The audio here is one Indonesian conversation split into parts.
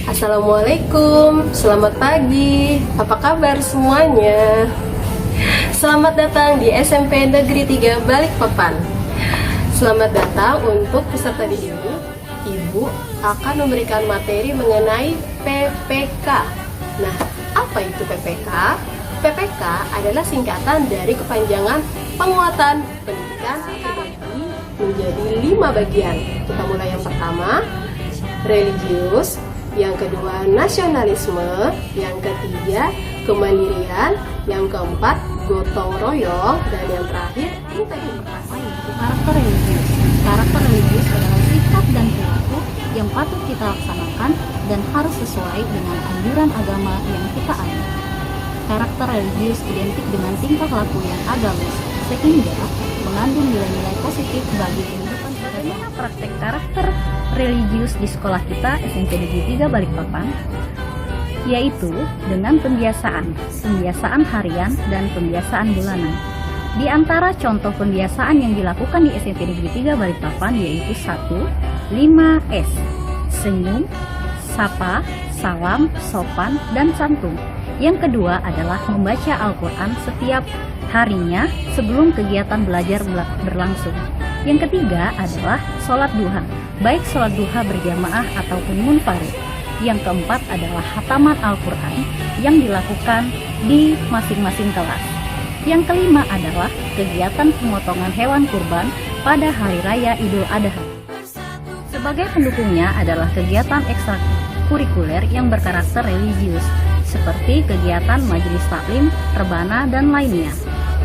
Assalamualaikum, selamat pagi. Apa kabar semuanya? Selamat datang di SMP Negeri 3 Balikpapan. Selamat datang untuk peserta didik ini. Ibu akan memberikan materi mengenai PPK. Nah, apa itu PPK? PPK adalah singkatan dari kepanjangan penguatan pendidikan dibagi menjadi 5 bagian. Kita mulai yang pertama, religius. Yang kedua, nasionalisme. Yang ketiga, kemandirian. Yang keempat, gotong royong. Dan yang terakhir, integritas. Karakter religius. Karakter religius adalah sikap dan perilaku yang patut kita laksanakan dan harus sesuai dengan anjuran agama yang kita anut. Karakter religius identik dengan tingkah laku yang agamis, sehingga mengandung nilai-nilai positif bagi kehidupan kita. Bagaimana praktek karakter religius di sekolah kita SMP Negeri 3 Balikpapan? Yaitu dengan pembiasaan harian dan pembiasaan bulanan. Di antara contoh pembiasaan yang dilakukan di SMP Negeri 3 Balikpapan yaitu 1. 5S. Senyum, sapa, salam, sopan, dan santun. Yang kedua adalah membaca Al-Quran setiap harinya sebelum kegiatan belajar berlangsung. Yang ketiga adalah sholat duha, baik sholat duha berjamaah ataupun munfarid. Yang keempat adalah khataman Al-Quran yang dilakukan di masing-masing kelas. Yang kelima adalah kegiatan pemotongan hewan kurban pada Hari Raya Idul Adha. Sebagai pendukungnya adalah kegiatan ekstrakurikuler yang berkarakter religius, seperti kegiatan majelis taklim, rebana, dan lainnya.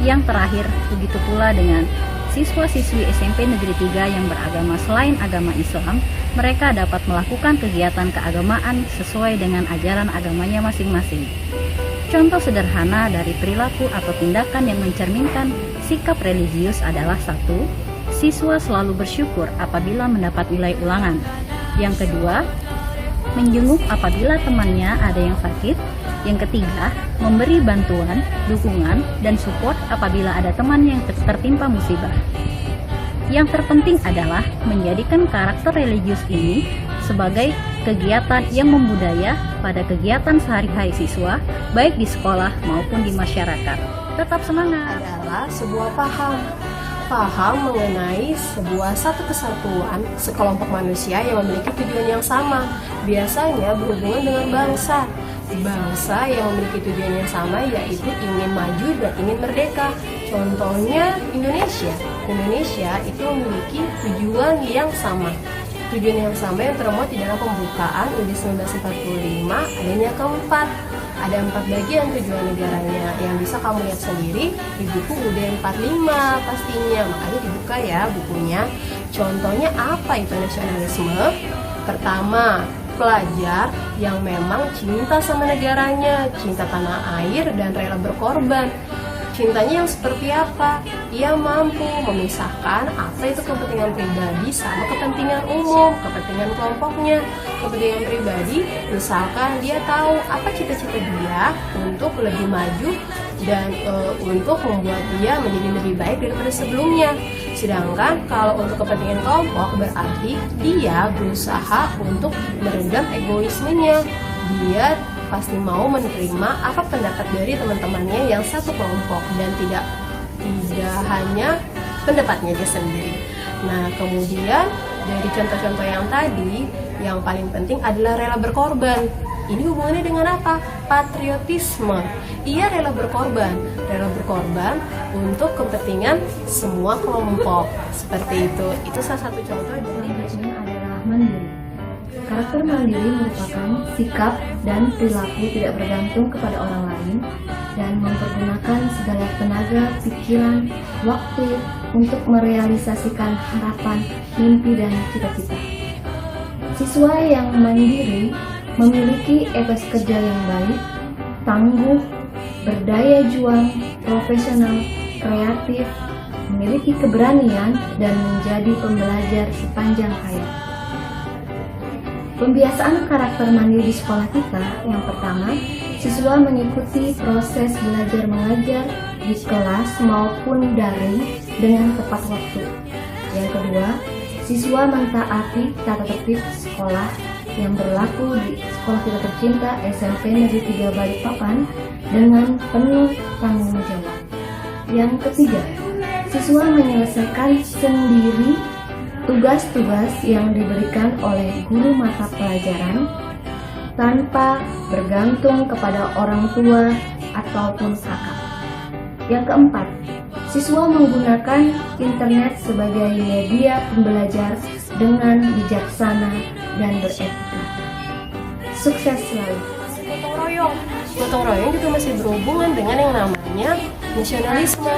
Yang terakhir, begitu pula dengan siswa-siswi SMP Negeri 3 yang beragama selain agama Islam, mereka dapat melakukan kegiatan keagamaan sesuai dengan ajaran agamanya masing-masing. Contoh sederhana dari perilaku atau tindakan yang mencerminkan sikap religius adalah 1. Siswa selalu bersyukur apabila mendapat nilai ulangan. Yang kedua, menjenguk apabila temannya ada yang sakit. Yang ketiga, memberi bantuan, dukungan, dan support apabila ada teman yang tertimpa musibah. Yang terpenting adalah menjadikan karakter religius ini sebagai kegiatan yang membudaya pada kegiatan sehari-hari siswa, baik di sekolah maupun di masyarakat. Tetap semangat! Adalah sebuah paham mengenai satu kesatuan sekelompok manusia yang memiliki tujuan yang sama, biasanya berhubungan dengan bangsa yang memiliki tujuan yang sama, yaitu ingin maju dan ingin merdeka. Contohnya Indonesia itu memiliki tujuan yang sama yang termuat di dalam pembukaan UUD 1945. Adanya keempat, ada 4 bagian tujuan negaranya yang bisa kamu lihat sendiri di buku UUD 45 pastinya, makanya dibuka ya bukunya. Contohnya apa itu nasionalisme? Pertama, pelajar yang memang cinta sama negaranya, cinta tanah air, dan rela berkorban. Cintanya yang seperti apa? Ia mampu memisahkan apa itu kepentingan pribadi sama kepentingan umum, kepentingan kelompoknya. Kepentingan pribadi, misalkan dia tahu apa cita-cita dia untuk lebih maju dan untuk membuat dia menjadi lebih baik daripada sebelumnya. Sedangkan kalau untuk kepentingan kelompok berarti dia berusaha untuk meredam egoismenya. Dia pasti mau menerima apa pendapat dari teman-temannya yang satu kelompok dan tidak hanya pendapatnya dia sendiri. Nah, kemudian dari contoh-contoh yang tadi, yang paling penting adalah rela berkorban. Ini hubungannya dengan apa? Patriotisme. Ia rela berkorban untuk kepentingan semua kelompok. Seperti itu. Itu salah satu contoh dari adalah mandiri. Karakter mandiri merupakan sikap dan perilaku tidak bergantung kepada orang lain dan mempergunakan segala tenaga, pikiran, waktu untuk merealisasikan harapan, mimpi, dan cita-cita. Siswa yang mandiri memiliki etos kerja yang baik, tangguh, berdaya juang, profesional, kreatif, memiliki keberanian, dan menjadi pembelajar sepanjang hayat. Pembiasaan karakter mandiri di sekolah kita, yang pertama, siswa mengikuti proses belajar mengajar di kelas maupun daring dengan tepat waktu. Yang kedua, siswa mentaati tata tertib sekolah yang berlaku di sekolah kita tercinta SMP Negeri 3 Balikpapan dengan penuh tanggung jawab. Yang ketiga, siswa menyelesaikan sendiri tugas-tugas yang diberikan oleh guru mata pelajaran tanpa bergantung kepada orang tua ataupun kakak. Yang keempat, siswa menggunakan internet sebagai media pembelajar dengan bijaksana dan beretika. Sukses selalu. Gotong royong. Gotong royong juga masih berhubungan dengan yang namanya nasionalisme.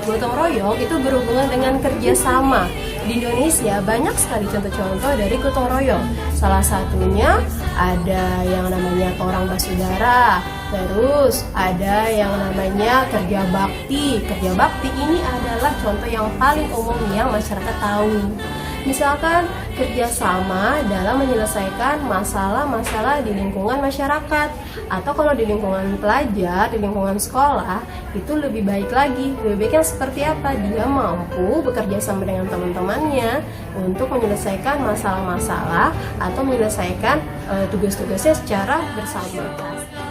Gotong royong itu berhubungan dengan kerjasama. Di Indonesia banyak sekali contoh-contoh dari gotong royong. Salah satunya ada yang namanya Torang Basudara, terus ada yang namanya kerja bakti. Kerja bakti ini adalah contoh yang paling umum yang masyarakat tahu. Misalkan kerjasama dalam menyelesaikan masalah-masalah di lingkungan masyarakat, atau kalau di lingkungan pelajar, di lingkungan sekolah, itu lebih baik lagi. Lebih baiknya seperti apa? Dia mampu bekerja sama dengan teman-temannya untuk menyelesaikan masalah-masalah atau menyelesaikan tugas-tugasnya secara bersama.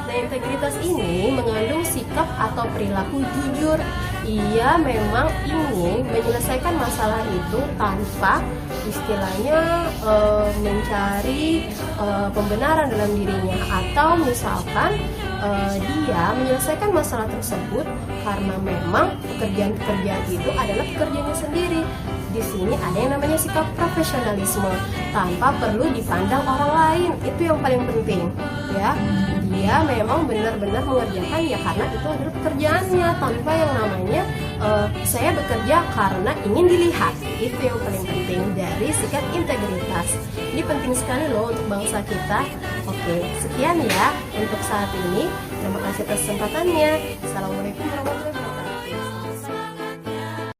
Nah, integritas ini mengandung sikap atau perilaku jujur. Ia memang ingin menyelesaikan masalah itu tanpa istilahnya mencari pembenaran dalam dirinya, atau misalkan dia menyelesaikan masalah tersebut karena memang pekerjaan-pekerjaan itu adalah pekerjaannya sendiri. Di sini ada yang namanya sikap profesionalisme tanpa perlu dipandang orang lain. Itu yang paling penting, ya. Dia memang benar-benar mengerjakan ya karena itu adalah pekerjaannya, tanpa yang namanya saya bekerja karena ingin dilihat. Itu yang paling penting dari sikap integritas. Ini penting sekali loh untuk bangsa kita. Oke, sekian ya untuk saat ini. Terima kasih atas kesempatannya. Assalamualaikum warahmatullahi wabarakatuh.